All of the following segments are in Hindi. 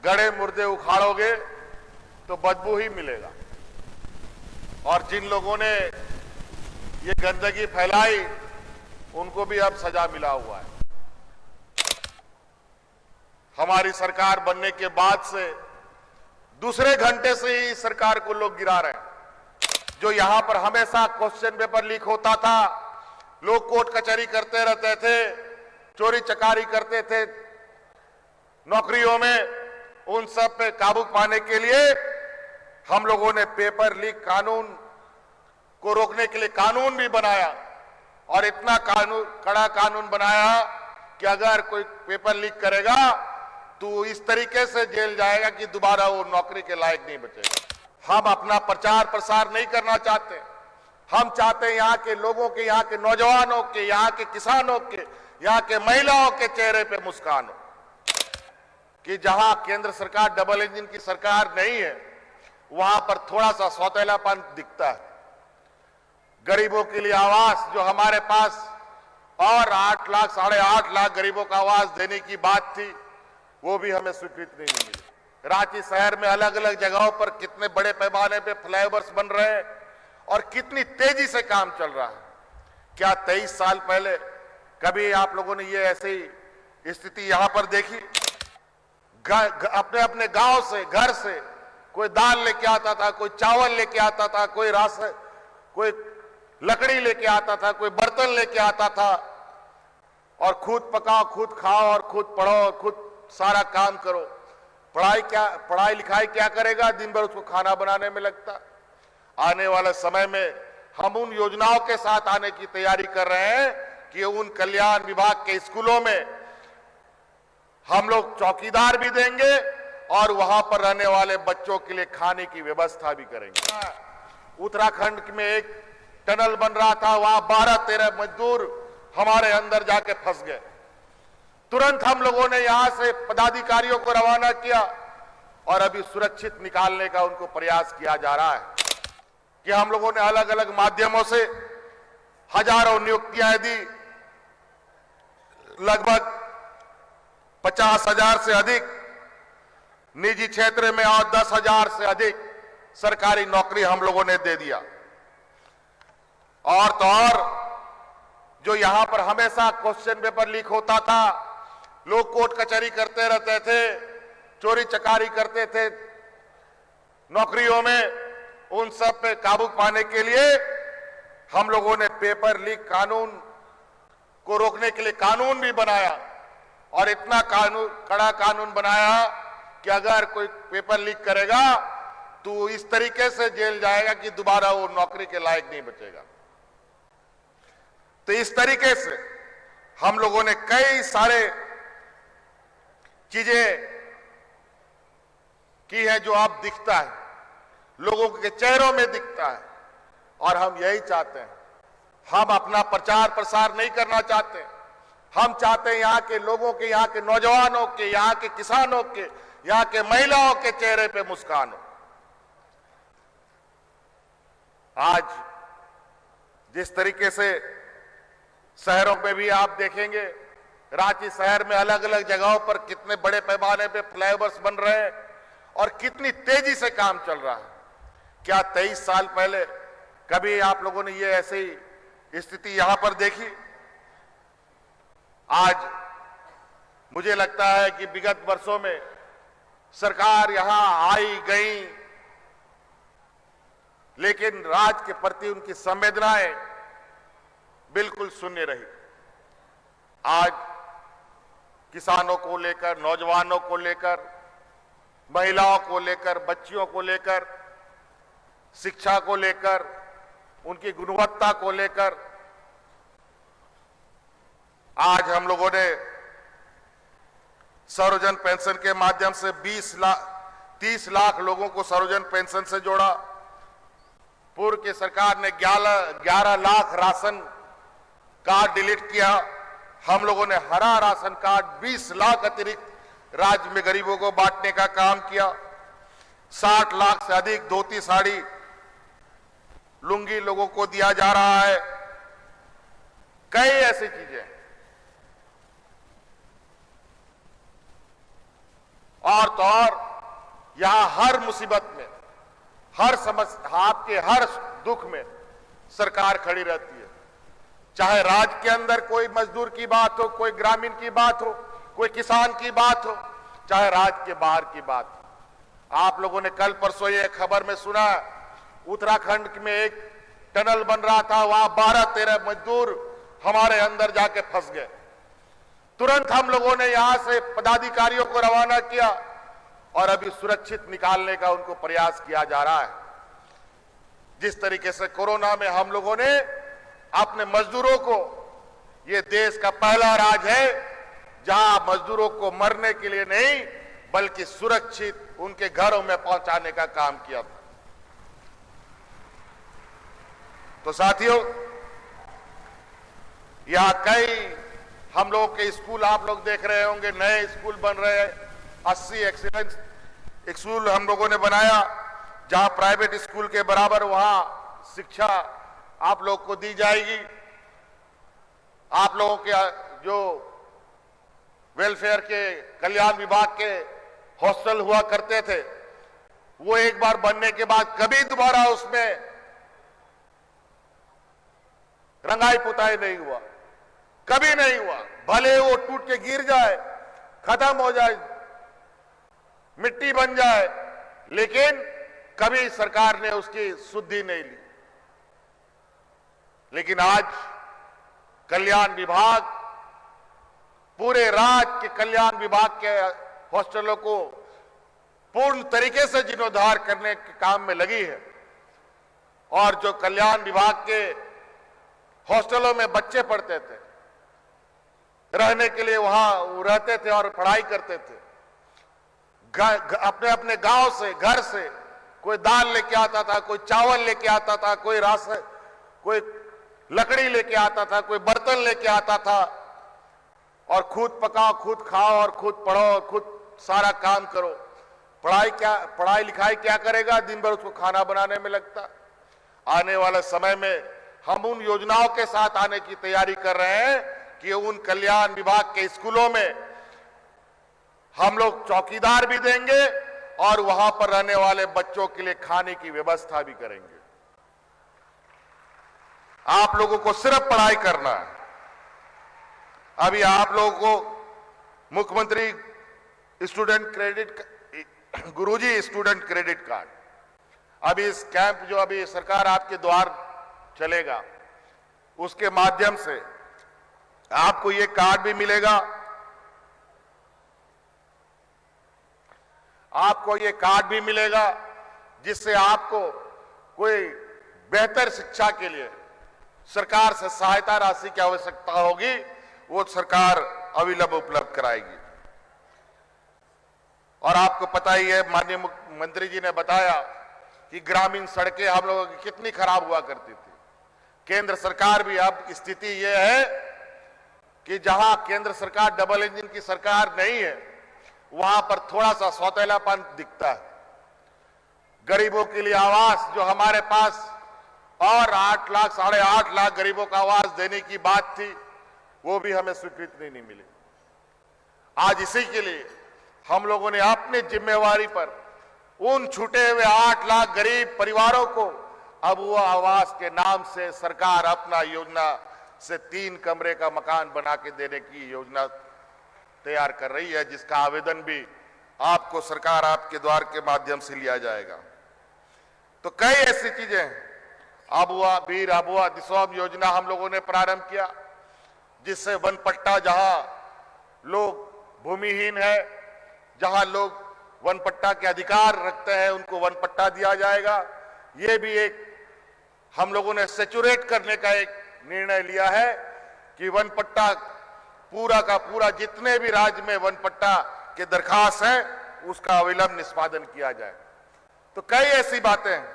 गड़े मुर्दे उखाड़ोगे तो बदबू ही मिलेगा। और जिन लोगों ने ये गंदगी फैलाई उनको भी अब सजा मिला हुआ है। हमारी सरकार बनने के बाद से दूसरे घंटे से ही सरकार को लोग गिरा रहे हैं। जो यहां पर हमेशा क्वेश्चन पेपर लीक होता था, लोग कोर्ट कचहरी करते रहते थे, चोरी चकारी करते थे नौकरियों में, उन सब पे काबू पाने के लिए हम लोगों ने पेपर लीक कानून को रोकने के लिए कानून भी बनाया। और इतना कड़ा कानून बनाया कि अगर कोई पेपर लीक करेगा तो इस तरीके से जेल जाएगा कि दोबारा वो नौकरी के लायक नहीं बचेगा। हम अपना प्रचार प्रसार नहीं करना चाहते। हम चाहते हैं यहाँ के लोगों के, यहाँ के नौजवानों के, यहाँ के किसानों के, यहाँ के महिलाओं के चेहरे पे मुस्कान हो कि जहां केंद्र सरकार डबल इंजन की सरकार नहीं है वहां पर थोड़ा सा सौतेलापन दिखता है। गरीबों के लिए आवास जो हमारे पास और 8 लाख 8.5 लाख गरीबों को आवास देने की बात थी वो भी हमें स्वीकृति नहीं मिली। रांची शहर में अलग अलग जगहों पर कितने बड़े पैमाने पे फ्लाईओवर्स बन रहे हैं और कितनी तेजी से काम चल रहा है। क्या 23 साल पहले कभी आप लोगों ने ये ऐसी स्थिति यहां पर देखी? अपने अपने गांव से, घर से कोई दाल लेके आता था, कोई चावल लेके आता था, कोई राशन, कोई लकड़ी लेके आता था, कोई बर्तन लेके आता था और खुद पकाओ, खुद खाओ और खुद पढ़ो और खुद सारा काम करो। पढ़ाई लिखाई क्या करेगा? दिन भर उसको खाना बनाने में लगता। आने वाले समय में हम उन योजनाओं के साथ आने की तैयारी कर रहे हैं कि उन कल्याण विभाग के स्कूलों में हम लोग चौकीदार भी देंगे और वहां पर रहने वाले बच्चों के लिए खाने की व्यवस्था भी करेंगे। उत्तराखंड में एक टनल बन रहा था, वहां 12-13 मजदूर हमारे अंदर जाके फंस गए। तुरंत हम लोगों ने यहां से पदाधिकारियों को रवाना किया और अभी सुरक्षित निकालने का उनको प्रयास किया जा रहा है कि हम लोगों ने अलग अलग माध्यमों से हजारों नियुक्तियां दी। लगभग 50,000 से अधिक निजी क्षेत्र में और 10,000 से अधिक सरकारी नौकरी हम लोगों ने दे दिया। और तो और जो यहां पर हमेशा क्वेश्चन पेपर लीक होता था, लोग कोर्ट कचहरी करते रहते थे, चोरी चकारी करते थे नौकरियों में, उन सब पे काबू पाने के लिए हम लोगों ने पेपर लीक कानून को रोकने के लिए कानून भी बनाया। और इतना कड़ा कानून बनाया कि अगर कोई पेपर लीक करेगा तो इस तरीके से जेल जाएगा कि दोबारा वो नौकरी के लायक नहीं बचेगा। तो इस तरीके से हम लोगों ने कई सारे चीजें की है जो अब दिखता है, लोगों के चेहरों में दिखता है। और हम यही चाहते हैं, हम अपना प्रचार प्रसार नहीं करना चाहते। हम चाहते हैं यहाँ के लोगों के, यहाँ के नौजवानों के, यहाँ के किसानों के, यहाँ के महिलाओं के चेहरे पे मुस्कान हो। आज जिस तरीके से शहरों में भी आप देखेंगे, रांची शहर में अलग अलग जगहों पर कितने बड़े पैमाने पे फ्लाईओवर्स बन रहे हैं और कितनी तेजी से काम चल रहा है। क्या 23 साल पहले कभी आप लोगों ने ये ऐसी स्थिति यहां पर देखी? आज मुझे लगता है कि विगत वर्षों में सरकार यहां आई गई, लेकिन राज्य के प्रति उनकी संवेदनाएं बिल्कुल शून्य रही। आज किसानों को लेकर, नौजवानों को लेकर, महिलाओं को लेकर, बच्चियों को लेकर, शिक्षा को लेकर, उनकी गुणवत्ता को लेकर आज हम लोगों ने सर्वजन पेंशन के माध्यम से 30 लाख लोगों को सर्वजन पेंशन से जोड़ा। पूर्व की सरकार ने 11 लाख राशन कार्ड डिलीट किया। हम लोगों ने हरा राशन कार्ड 20 लाख अतिरिक्त राज्य में गरीबों को बांटने का काम किया। 60 लाख से अधिक धोती, साड़ी, लुंगी लोगों को दिया जा रहा है। कई ऐसी चीजें। और तो और यहां हर मुसीबत में, हर समस्या, आपके हर दुख में सरकार खड़ी रहती है। चाहे राज्य के अंदर कोई मजदूर की बात हो, कोई ग्रामीण की बात हो, कोई किसान की बात हो, चाहे राज्य के बाहर की बात हो। आप लोगों ने कल परसों ये खबर में सुना, उत्तराखंड में एक टनल बन रहा था, वहां 12-13 मजदूर हमारे अंदर जाके फंस गए। तुरंत हम लोगों ने यहां से पदाधिकारियों को रवाना किया और अभी सुरक्षित निकालने का उनको प्रयास किया जा रहा है। जिस तरीके से कोरोना में हम लोगों ने अपने मजदूरों को, ये देश का पहला राज्य है जहां मजदूरों को मरने के लिए नहीं बल्कि सुरक्षित उनके घरों में पहुंचाने का काम किया था। तो साथियों, यहां कई हम लोगों के स्कूल आप लोग देख रहे होंगे, नए स्कूल बन रहे हैं। 80 एक्सीलेंस स्कूल हम लोगों ने बनाया, जहां प्राइवेट स्कूल के बराबर वहां शिक्षा आप लोग को दी जाएगी। आप लोगों के जो वेलफेयर के कल्याण विभाग के हॉस्टल हुआ करते थे, वो एक बार बनने के बाद कभी दोबारा उसमें रंगाई पुताई नहीं हुआ, कभी नहीं हुआ। भले वो टूट के गिर जाए, खत्म हो जाए, मिट्टी बन जाए, लेकिन कभी सरकार ने उसकी शुद्धि नहीं ली। लेकिन आज कल्याण विभाग, पूरे राज्य के कल्याण विभाग के हॉस्टलों को पूर्ण तरीके से जीर्णोद्धार करने के काम में लगी है। और जो कल्याण विभाग के हॉस्टलों में बच्चे पढ़ते थे, रहने के लिए वहां रहते थे और पढ़ाई करते थे, अपने अपने गांव से, घर से कोई दाल लेके आता था, कोई चावल लेके आता था, कोई राशन, कोई लकड़ी लेके आता था, कोई बर्तन लेके आता था, और खुद पकाओ, खुद खाओ और खुद पढ़ो और खुद सारा काम करो। पढ़ाई लिखाई क्या करेगा, दिन भर उसको खाना बनाने में लगता। आने वाले समय में हम उन योजनाओं के साथ आने की तैयारी कर रहे हैं कि उन कल्याण विभाग के स्कूलों में हम लोग चौकीदार भी देंगे और वहां पर रहने वाले बच्चों के लिए खाने की व्यवस्था भी करेंगे। आप लोगों को सिर्फ पढ़ाई करना है। अभी आप लोगों को मुख्यमंत्री स्टूडेंट क्रेडिट, गुरुजी स्टूडेंट क्रेडिट कार्ड, अभी इस कैंप जो अभी सरकार आपके द्वार चलेगा, उसके माध्यम से आपको ये कार्ड भी मिलेगा। आपको ये कार्ड भी मिलेगा जिससे आपको कोई बेहतर शिक्षा के लिए सरकार से सहायता राशि की आवश्यकता होगी, वो सरकार अविलंब उपलब्ध कराएगी। और आपको पता ही है, माननीय मुख्यमंत्री जी ने बताया कि ग्रामीण सड़कें हम लोगों की कितनी खराब हुआ करती थी। केंद्र सरकार भी, अब स्थिति यह है कि जहां केंद्र सरकार डबल इंजन की सरकार नहीं है, वहां पर थोड़ा सा सौतेलापन दिखता है। गरीबों के लिए आवास जो हमारे पास और 8 लाख, 8.5 लाख गरीबों को आवास देने की बात थी, वो भी हमें स्वीकृति नहीं मिली। आज इसी के लिए हम लोगों ने अपनी जिम्मेवारी पर उन छूटे हुए 8 लाख गरीब परिवारों को अब वो आवास के नाम से सरकार अपना योजना से 3 कमरे का मकान बना के देने की योजना तैयार कर रही है, जिसका आवेदन भी आपको सरकार आपके द्वार के माध्यम से लिया जाएगा। तो कई ऐसी चीजें हैं। आबुआ, वीर आबुआ दिसौम योजना हम लोगों ने प्रारंभ किया, जिससे वन पट्टा, जहां लोग भूमिहीन है, जहां लोग वन पट्टा के अधिकार रखते हैं, उनको वन पट्टा दिया जाएगा। ये भी एक हम लोगों ने सेचुरेट करने का एक निर्णय लिया है कि वन पट्टा पूरा का पूरा, जितने भी राज्य में वन पट्टा के दरखास्त हैं, उसका अविलंब निष्पादन किया जाए। तो कई ऐसी बातें हैं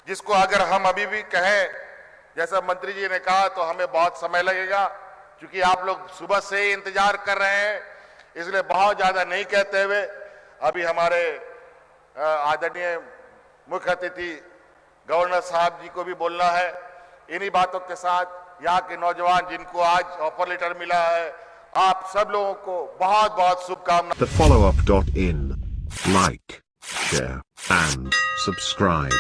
जिसको अगर हम अभी भी कहें, जैसा मंत्री जी ने कहा, तो हमें बहुत समय लगेगा, क्योंकि आप लोग सुबह से ही इंतजार कर रहे हैं, इसलिए बहुत ज्यादा नहीं कहते हुए अभी हमारे आदरणीय मुख्य अतिथि गवर्नर साहब जी को भी बोलना है। इन्हीं बातों के साथ यहाँ के नौजवान जिनको आज ऑफर लेटर मिला है, आप सब लोगों को बहुत बहुत शुभकामनाएं। thefollowup.in like, share, and subscribe.